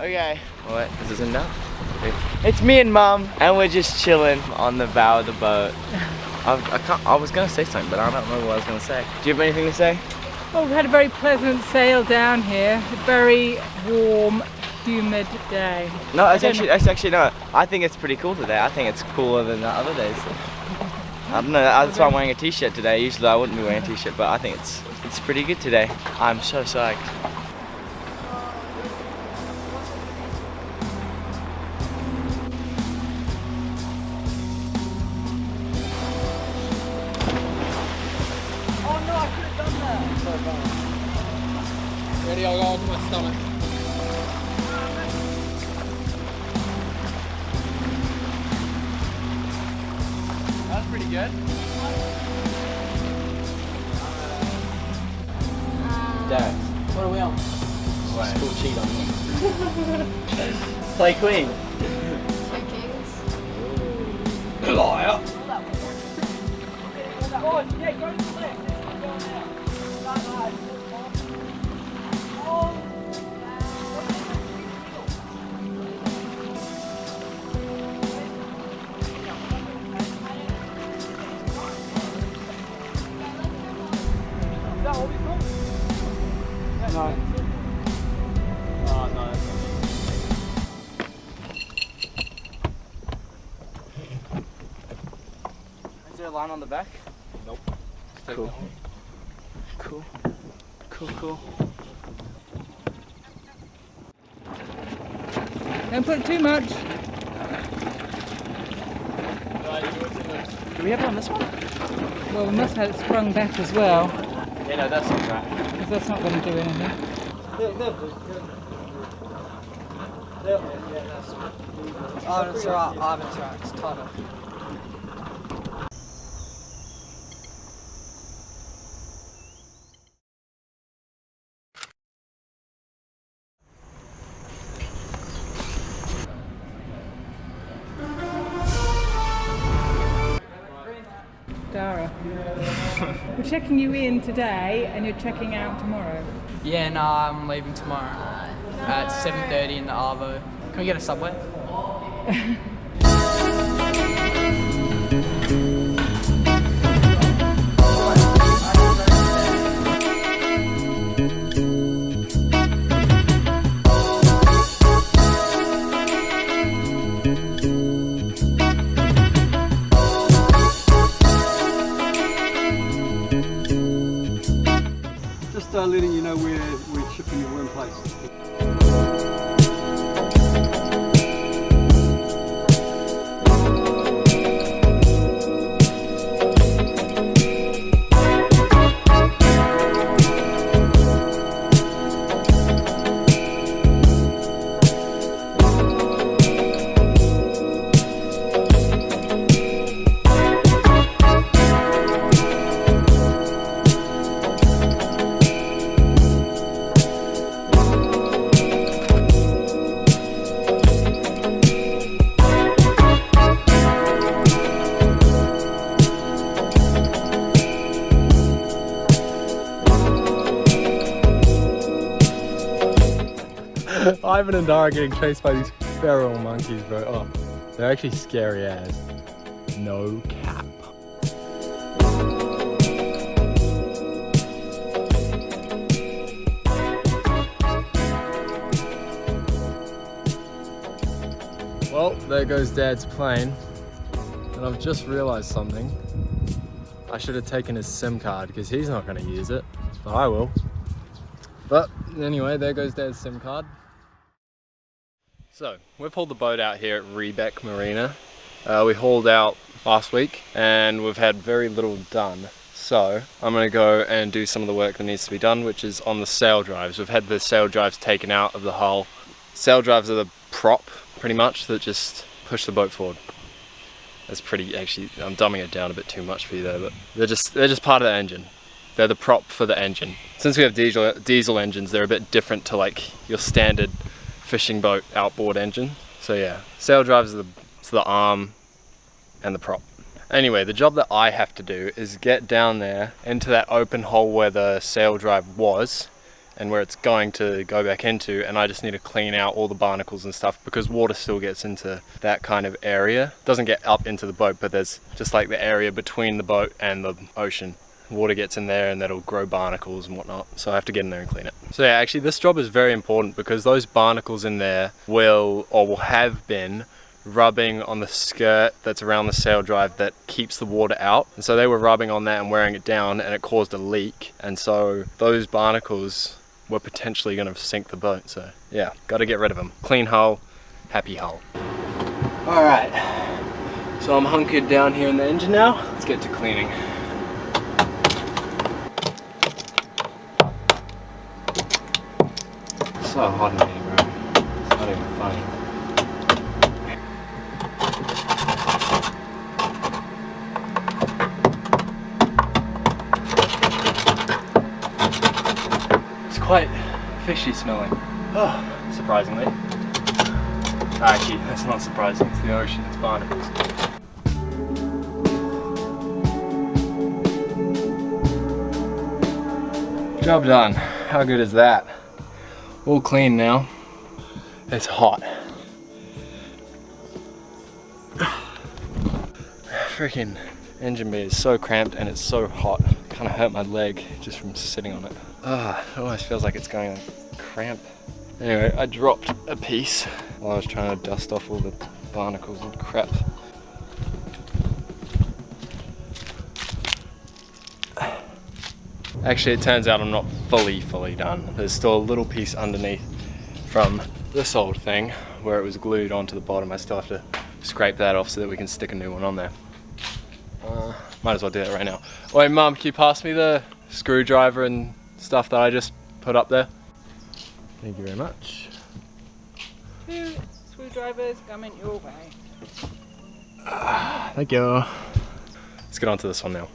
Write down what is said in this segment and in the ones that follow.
Okay. What? Is this in now? It's me and Mum, and we're just chilling on the bow of the boat. I was going to say something, but I don't know what I was going to say. Do you have anything to say? Well, we've had a very pleasant sail down here. A very warm, humid day. No, it's actually no. I think it's pretty cool today. I think it's cooler than the other days. I don't know. That's why I'm wearing a t-shirt today. Usually I wouldn't be wearing a t-shirt, but I think it's pretty good today. I'm so psyched. Ready, I'll go onto my stomach. That's pretty good. Dad. What are we on? School cheat on me. Play Queen. Liar. No. Oh, no, that's not Is there a line on the back? Nope. Cool. Cool. Cool, cool. Don't put too much. Do we have it on this one? Well, we must have it sprung back as well, Yeah, no, that's not right. because that's not going to do anything. Oh, it's alright. It's alright. It's tighter. Dara, we're checking you in today and you're checking out tomorrow. Yeah, no, I'm leaving tomorrow at 7:30 in the Arvo. Can we get a subway? Just letting you know we're shipping your in place. Ivan and Dara getting chased by these feral monkeys, bro. Oh, they're actually scary as. No cap. Well, there goes Dad's plane. And I've just realized something. I should have taken his SIM card because he's not going to use it, but I will. But anyway, there goes Dad's SIM card. So, we've hauled the boat out here at Rebec Marina. We hauled out last week and we've had very little done. So, I'm going to go and do some of the work that needs to be done, which is on the sail drives. We've had the sail drives taken out of the hull. Sail drives are the prop, pretty much, that just push the boat forward. That's pretty, actually, I'm dumbing it down a bit too much for you there, but they're just part of the engine. They're the prop for the engine. Since we have diesel engines, they're a bit different to like your standard fishing boat outboard engine. So yeah, sail drives are the arm and the prop. Anyway, the job that I have to do is get down there into that open hole where the sail drive was and where it's going to go back into, and I just need to clean out all the barnacles and stuff because water still gets into that kind of area. It doesn't get up into the boat, but there's just like the area between the boat and the ocean. Water gets in there and that'll grow barnacles and whatnot, so I have to get in there and clean it. So yeah, actually this job is very important because those barnacles in there will have been rubbing on the skirt that's around the sail drive that keeps the water out, and so they were rubbing on that and wearing it down, and it caused a leak, and so those barnacles were potentially going to sink the boat. So yeah, got to get rid of them. Clean hull, happy hull. All right, so I'm hunkered down here in the engine now. Let's get to cleaning. It's so hot in here, bro. It's not even funny. Quite fishy smelling. Oh, surprisingly. Actually, that's not surprising. It's the ocean. It's barnacles. Job done. How good is that? All clean now. It's hot. Freaking engine bay is so cramped and it's so hot. Kind of hurt my leg just from sitting on it. It almost feels like it's going to cramp. Anyway, I dropped a piece while I was trying to dust off all the barnacles and crap. Actually, it turns out I'm not fully done. There's still a little piece underneath from this old thing where it was glued onto the bottom. I still have to scrape that off so that we can stick a new one on there. Might as well do that right now. Wait, Mum, can you pass me the screwdriver and stuff that I just put up there? Thank you very much. 2 screwdrivers coming your way. Thank you. Let's get on to this one now.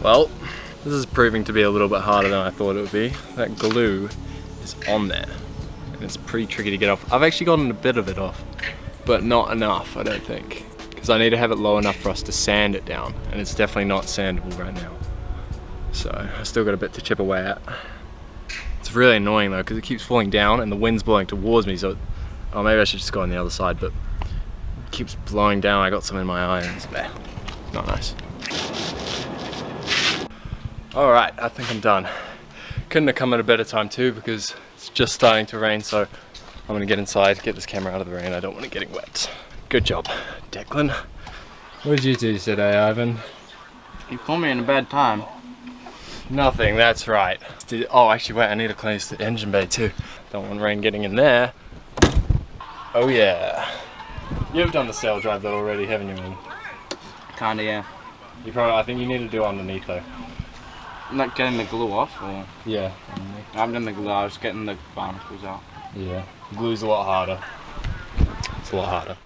Well, this is proving to be a little bit harder than I thought it would be. That glue is on there, and it's pretty tricky to get off. I've actually gotten a bit of it off, but not enough, I don't think. Because I need to have it low enough for us to sand it down, and it's definitely not sandable right now. So, I still got a bit to chip away at. It's really annoying though, because it keeps falling down and the wind's blowing towards me, so... Oh, maybe I should just go on the other side, but... It keeps blowing down, I got some in my eye, and it's not nice. Alright, I think I'm done. Couldn't have come at a better time too because it's just starting to rain, so I'm gonna get inside, get this camera out of the rain. I don't want it getting wet. Good job, Declan. What did you do today, Ivan? You caught me in a bad time. Nothing, that's right. Oh, actually wait, I need to clean the engine bay too. Don't want rain getting in there. Oh yeah. You've done the sail drive though already, haven't you, man? Kinda, yeah. I think you need to do underneath though. Not getting the glue off, or? Yeah. I'm getting the glue, I was getting the barnacles out. Yeah. Glue's a lot harder. It's a lot harder.